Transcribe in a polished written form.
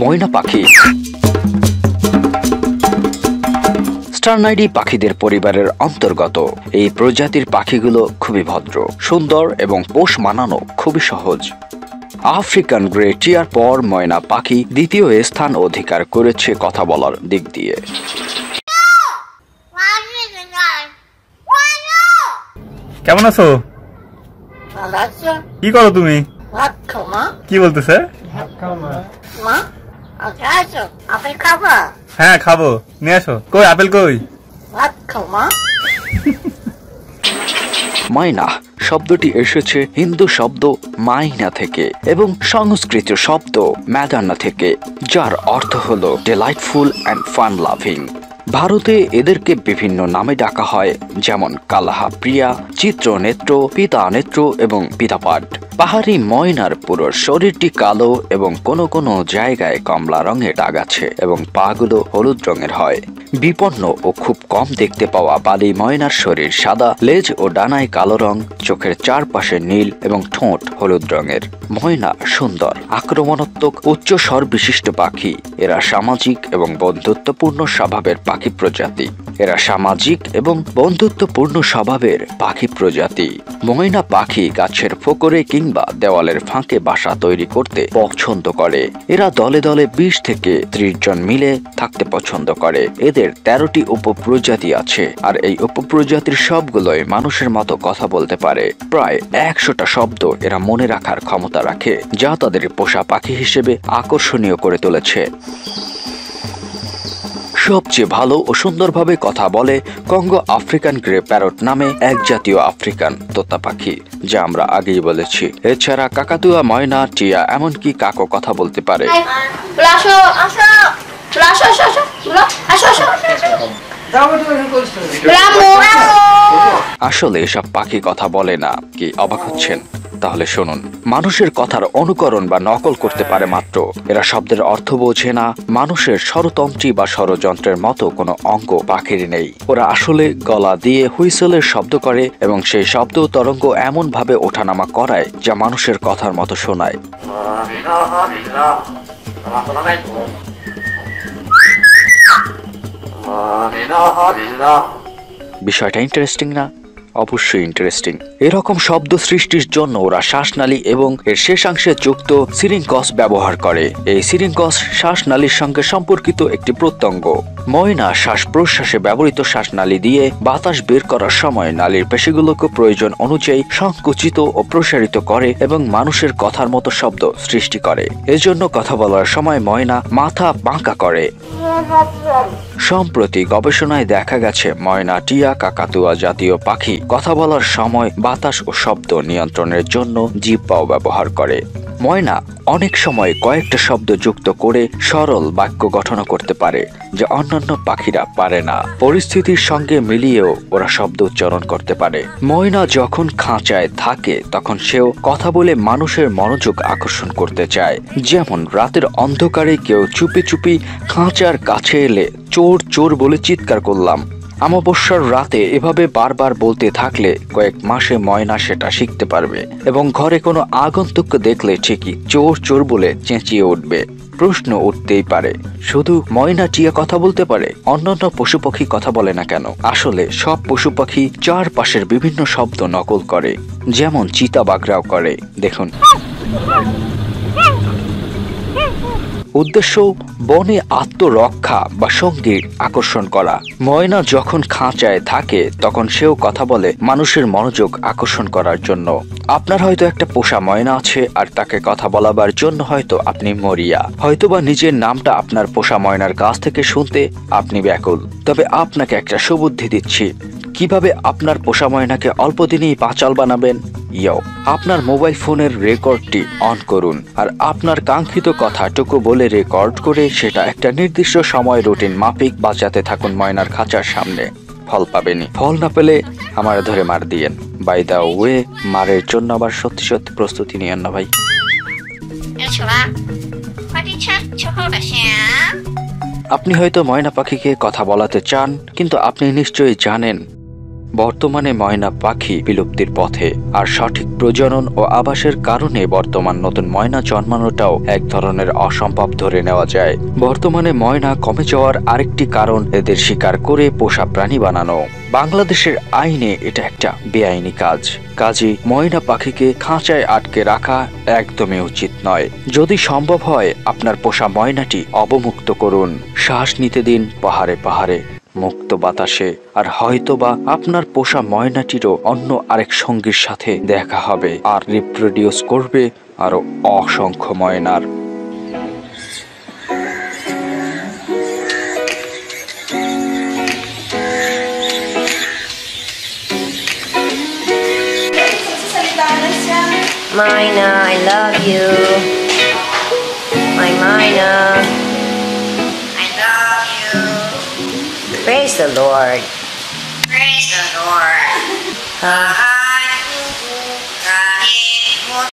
ময়না পাখি স্টারনাইডি পাখিদের পরিবারের অন্তর্গত। এই প্রজাতির পাখিগুলো খুবই ভদ্র, সুন্দর এবং পোষ মানানো খুবই সহজ। আফ্রিকান গ্রে টিয়ার পর ময়না পাখি দ্বিতীয় স্থান অধিকার করেছে কথা বলার দিক দিয়ে। কেমন আছো? কি করো তুমি? কি বলতেছে? হ্যাঁ খাবো, নিয়ে আসো। কই আপেল কই? মাইনা শব্দটি এসেছে হিন্দু শব্দ মাইনা থেকে এবং সংস্কৃত শব্দ ম্যাদানা থেকে, যার অর্থ হলো ডিলাইটফুল অ্যান্ড ফান লাভিং। ভারতে এদেরকে বিভিন্ন নামে ডাকা হয়, যেমন কালাহা প্রিয়া, চিত্রনেত্র, পিতা নেত্র এবং পিতাপাট। পাহাড়ি ময়নার পুরো শরীরটি কালো এবং কোনো কোনো জায়গায় কমলা রঙের দাগ আছে এবং পাগুলো হলুদ রঙের হয়। বিপন্ন ও খুব কম দেখতে পাওয়া বালি ময়নার শরীর সাদা, লেজ ও ডানায় কালো রং, চোখের চারপাশে নীল এবং ঠোঁট হলুদ রঙের। ময়না সুন্দর, আক্রমণাত্মক, উচ্চ স্বর বিশিষ্ট পাখি। এরা সামাজিক এবং বন্ধুত্বপূর্ণ স্বভাবের পাখি প্রজাতি। ময়না পাখি গাছের ফোকরে কিংবা দেওয়ালের ফাঁকে বাসা তৈরি করতে পছন্দ করে। এরা দলে দলে 20 থেকে 30 জন মিলে থাকতে পছন্দ করে। এদের 13টি উপপ্রজাতি আছে, আর এই উপপ্রজাতির সবগুলোই মানুষের মতো কথা বলতে পারে। প্রায় 100টা শব্দ এরা মনে রাখার ক্ষমতা রাখে, যা তাদের পোষা পাখি হিসেবে আকর্ষণীয় করে তুলেছে। সবচেয়ে ভালো ও সুন্দরভাবে কথা বলে কঙ্গো আফ্রিকান গ্রে প্যারট নামে এক জাতীয় আফ্রিকান তোতা পাখি, যা আমরা আগেই বলেছি। এছাড়া কাকাতুয়া, ময়না, টিয়া এমনকি কাকও কথা বলতে পারে। আসলে এসব পাখি কথা বলে না, কি অবাক হচ্ছেন? তাহলে শুনুন। মানুষের কথার অনুকরণ বা নকল করতে পারে মাত্র। এরা শব্দের অর্থ বোঝে না। মানুষের স্বরতন্ত্রী বা স্বরযন্ত্রের মতো কোনো অঙ্গ পাখির নেই। ওরা আসলে গলা দিয়ে হুইসেলের শব্দ করে এবং সেই শব্দ তরঙ্গ এমন ভাবে ওঠানামা করায় যা মানুষের কথার মতো শোনায়। বিষয়টা ইন্টারেস্টিং না? অবশ্যই ইন্টারেস্টিং। এরকম শব্দ সৃষ্টির জন্য ওরা শ্বাসনালী এবং এর শেষাংশে যুক্ত সিরিঙ্কস ব্যবহার করে। এই সিরিঙ্কস শ্বাসনালীর সঙ্গে সম্পর্কিত একটি প্রত্যঙ্গ। ময়না শ্বাস প্রশ্বাসে ব্যবহৃত শ্বাসনালী দিয়ে বাতাস বের করার সময় নালীর পেশিগুলোকে প্রয়োজন অনুযায়ী সংকুচিত ও প্রসারিত করে এবং মানুষের কথার মতো শব্দ সৃষ্টি করে। এজন্য কথা বলার সময় ময়না মাথা বাঁকা করে। সম্প্রতি গবেষণায় দেখা গেছে ময়না, টিয়া, কাকাতুয়া জাতীয় পাখি কথা বলার সময় বাতাস ও শব্দ নিয়ন্ত্রণের জন্য জিহ্বাও ব্যবহার করে। ময়না অনেক সময় কয়েকটা শব্দ যুক্ত করে সরল বাক্য গঠন করতে পারে, যা অন্যান্য পাখিরা পারে না। পরিস্থিতির সঙ্গে মিলিয়েও ওরা শব্দ উচ্চারণ করতে পারে। ময়না যখন খাঁচায় থাকে তখন সেও কথা বলে মানুষের মনোযোগ আকর্ষণ করতে চায়। যেমন রাতের অন্ধকারে কেউ চুপি চুপি খাঁচার কাছে এলে চোর চোর বলে চিৎকার করলাম। অমাবস্যার রাতে এভাবে বারবার বলতে থাকলে কয়েক মাসে ময়না সেটা শিখতে পারবে এবং ঘরে কোনো আগন্তুক দেখলে ঠিকই চোর চোর বলে চেঁচিয়ে উঠবে। প্রশ্ন উঠতেই পারে, শুধু ময়না, টিয়া কথা বলতে পারে, অন্যান্য পশু পাখি কথা বলে না কেন? আসলে সব পশু পাখি চারপাশের বিভিন্ন শব্দ নকল করে, যেমন চিতাবাঘরাও করে। দেখুন। উদ্দেশ্য বনে আত্মরক্ষা বা সঙ্গীর আকর্ষণ করা। ময়না যখন খাঁচায় থাকে তখন সেও কথা বলে মানুষের মনোযোগ আকর্ষণ করার জন্য। আপনার হয়তো একটা পোষা ময়না আছে আর তাকে কথা বলাবার জন্য হয়তো আপনি মরিয়া, হয়তোবা নিজের নামটা আপনার পোষা ময়নার কাছ থেকে শুনতে আপনি ব্যাকুল। তবে আপনাকে একটা সুবুদ্ধি দিচ্ছি, কিভাবে আপনার পোষা ময়নাকে অল্প দিনেই বাচাল বানাবেন। আপনার মোবাইল ফোনের রেকর্ডটি অন করুন আর আপনার কাঙ্ক্ষিত কথাটুকু বলে রেকর্ড করে সেটা একটা নির্দিষ্ট সময় রুটিন মাফিক বাজাতে থাকুন ময়নার খাঁচার সামনে। ফল পাবেনি। ফল না পেলে আমার ধরে মার দিয়েন। বাই দা ওয়ে, মারের জন্য আবার সত্যি সত্যি প্রস্তুতি নিয়েন না ভাই। আপনি হয়তো ময়না পাখিকে কথা বলাতে চান, কিন্তু আপনি নিশ্চয়ই জানেন বর্তমানে ময়না পাখি বিলুপ্তির পথে, আর সঠিক প্রজনন ও আবাসের কারণে বর্তমান নতুন ময়না জন্মানোটাও এক ধরনের অসম্ভব ধরে নেওয়া যায়। বর্তমানে ময়না কমে যাওয়ার আরেকটি কারণ এদের শিকার করে পোষা প্রাণী বানানো। বাংলাদেশের আইনে এটা একটা বেআইনি কাজ, কাজেই ময়না পাখিকে খাঁচায় আটকে রাখা একদমই উচিত নয়। যদি সম্ভব হয় আপনার পোষা ময়নাটি অবমুক্ত করুন, শ্বাস নিতে দিন পাহাড়ে পাহাড়ে মুক্ত বাতাসে, আর হয়তোবা আপনার পোষা ময়নাটিরও অন্য আরেক সঙ্গীর সাথে দেখা হবে আর রিপ্রোডিউস করবে আরো অসংখ্য ময়নার। Myna, I love you. My Myna. I love you. Praise the Lord. Praise the Lord.